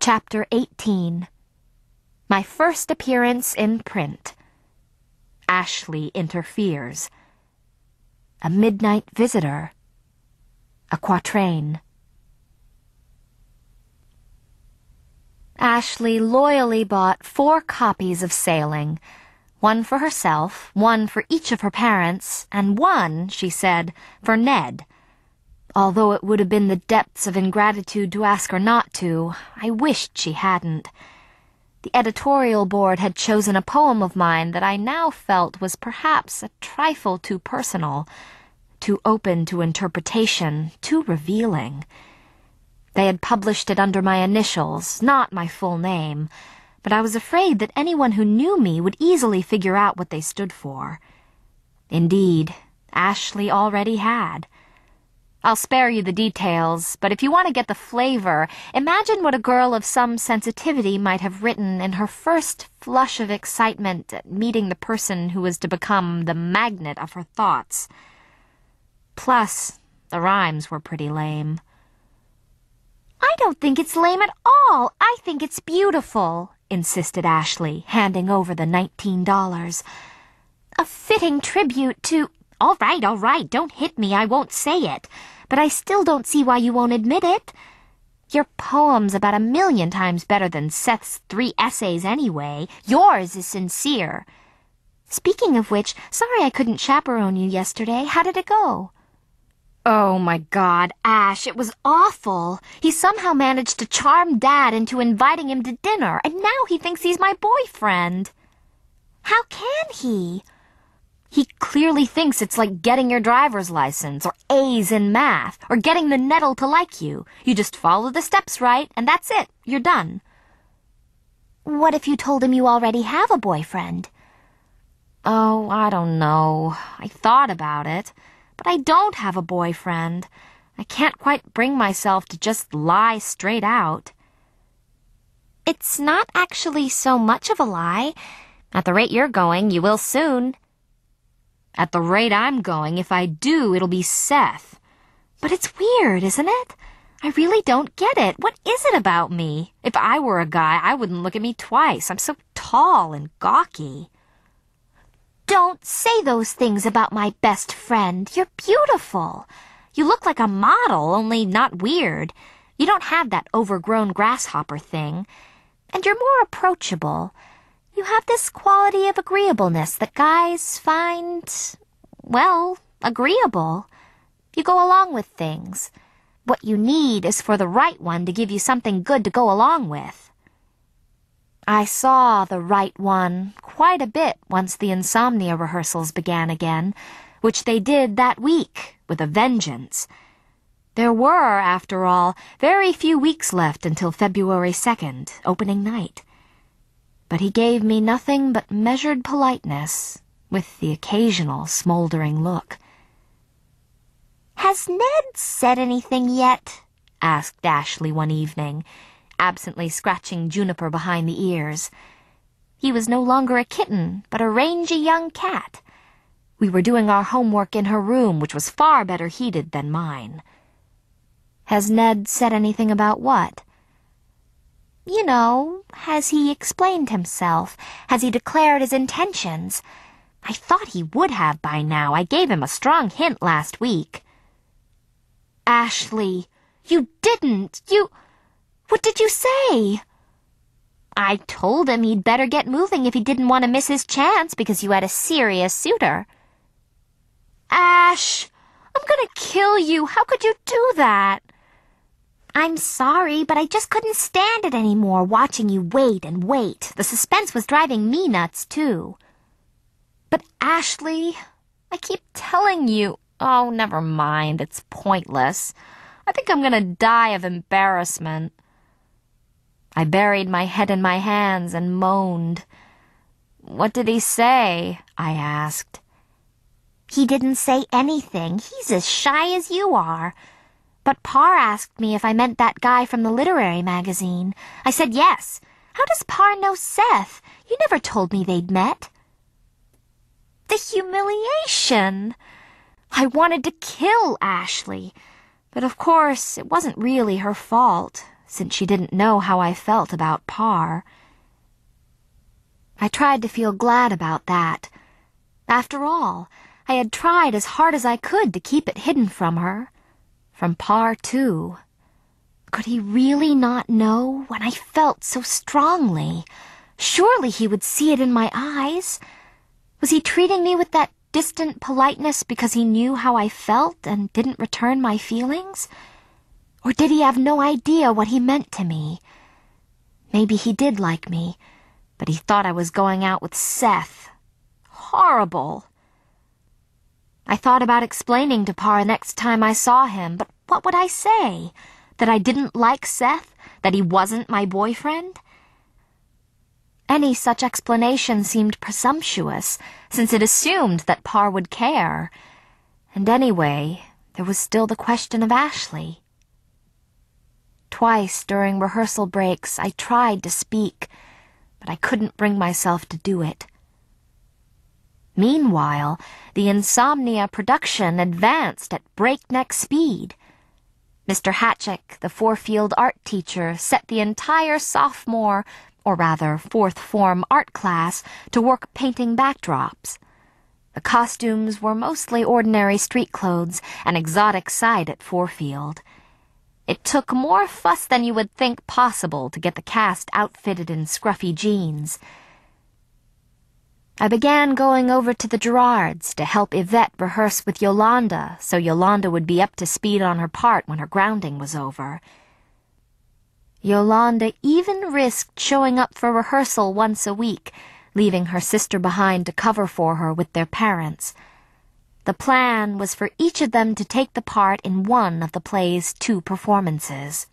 Chapter 18. My first appearance in print. Ashley interferes. A midnight visitor. A quatrain. Ashley loyally bought 4 copies of Sailing, one for herself, one for each of her parents, and one, she said, for Ned. Although it would have been the depths of ingratitude to ask her not to, I wished she hadn't. The editorial board had chosen a poem of mine that I now felt was perhaps a trifle too personal, too open to interpretation, too revealing. They had published it under my initials, not my full name, but I was afraid that anyone who knew me would easily figure out what they stood for. Indeed, Ashley already had. I'll spare you the details, but if you want to get the flavor, imagine what a girl of some sensitivity might have written in her first flush of excitement at meeting the person who was to become the magnet of her thoughts. Plus, the rhymes were pretty lame. "I don't think it's lame at all. I think it's beautiful," insisted Ashley, handing over the $19. "A fitting tribute to—" All right, don't hit me, I won't say it. But I still don't see why you won't admit it. Your poem's about 1,000,000 times better than Seth's 3 essays anyway. Yours is sincere. Speaking of which, sorry I couldn't chaperone you yesterday. How did it go?" "Oh my God, Ash, it was awful. He somehow managed to charm Dad into inviting him to dinner, and now he thinks he's my boyfriend." "How can he?" "He clearly thinks it's like getting your driver's license, or A's in math, or getting the nettle to like you. You just follow the steps right, and that's it. You're done." "What if you told him you already have a boyfriend?" "Oh, I don't know. I thought about it. But I don't have a boyfriend. I can't quite bring myself to just lie straight out." "It's not actually so much of a lie. At the rate you're going, you will soon." "At the rate I'm going, if I do, it'll be Seth." "But it's weird, isn't it? I really don't get it. What is it about me? If I were a guy, I wouldn't look at me twice. I'm so tall and gawky." "Don't say those things about my best friend. You're beautiful. You look like a model, only not weird. You don't have that overgrown grasshopper thing. And you're more approachable. You have this quality of agreeableness that guys find, well, agreeable. You go along with things. What you need is for the right one to give you something good to go along with." I saw the right one quite a bit once the insomnia rehearsals began again, which they did that week with a vengeance. There were, after all, very few weeks left until February 2nd, opening night. But he gave me nothing but measured politeness, with the occasional smoldering look. "Has Ned said anything yet?" asked Ashley one evening, absently scratching Juniper behind the ears. He was no longer a kitten, but a rangy young cat. We were doing our homework in her room, which was far better heated than mine. "Has Ned said anything about what?" "You know, has he explained himself? Has he declared his intentions? I thought he would have by now. I gave him a strong hint last week." "Ashley, you didn't. What did you say?" "I told him he'd better get moving if he didn't want to miss his chance because you had a serious suitor." "Ash, I'm gonna kill you. How could you do that?" "I'm sorry, but I just couldn't stand it anymore, watching you wait and wait. The suspense was driving me nuts, too." "But Ashley, I keep telling you—" "Oh, never mind. It's pointless. I think I'm gonna die of embarrassment." I buried my head in my hands and moaned. "What did he say?" I asked. "He didn't say anything. He's as shy as you are. But Pa asked me if I meant that guy from the literary magazine. I said yes. How does Pa know Seth? You never told me they'd met." The humiliation! I wanted to kill Ashley. But of course, it wasn't really her fault. since she didn't know how I felt about Parr. I tried to feel glad about that. After all, I had tried as hard as I could to keep it hidden from her. From Parr, too. Could he really not know when I felt so strongly? Surely he would see it in my eyes. Was he treating me with that distant politeness because he knew how I felt and didn't return my feelings? Or did he have no idea what he meant to me? Maybe he did like me, but he thought I was going out with Seth. Horrible! I thought about explaining to Parr next time I saw him, but what would I say? That I didn't like Seth? That he wasn't my boyfriend? Any such explanation seemed presumptuous, since it assumed that Parr would care. And anyway, there was still the question of Ashley. Twice during rehearsal breaks, I tried to speak, but I couldn't bring myself to do it. Meanwhile, the Insomnia production advanced at breakneck speed. Mr. Hatchick, the Fourfield art teacher, set the entire sophomore, or rather fourth form art class, to work painting backdrops. The costumes were mostly ordinary street clothes, an exotic sight at Fourfield. It took more fuss than you would think possible to get the cast outfitted in scruffy jeans. I began going over to the Gerards to help Yvette rehearse with Yolanda, so Yolanda would be up to speed on her part when her grounding was over. Yolanda even risked showing up for rehearsal once a week, leaving her sister behind to cover for her with their parents. The plan was for each of them to take the part in one of the play's 2 performances.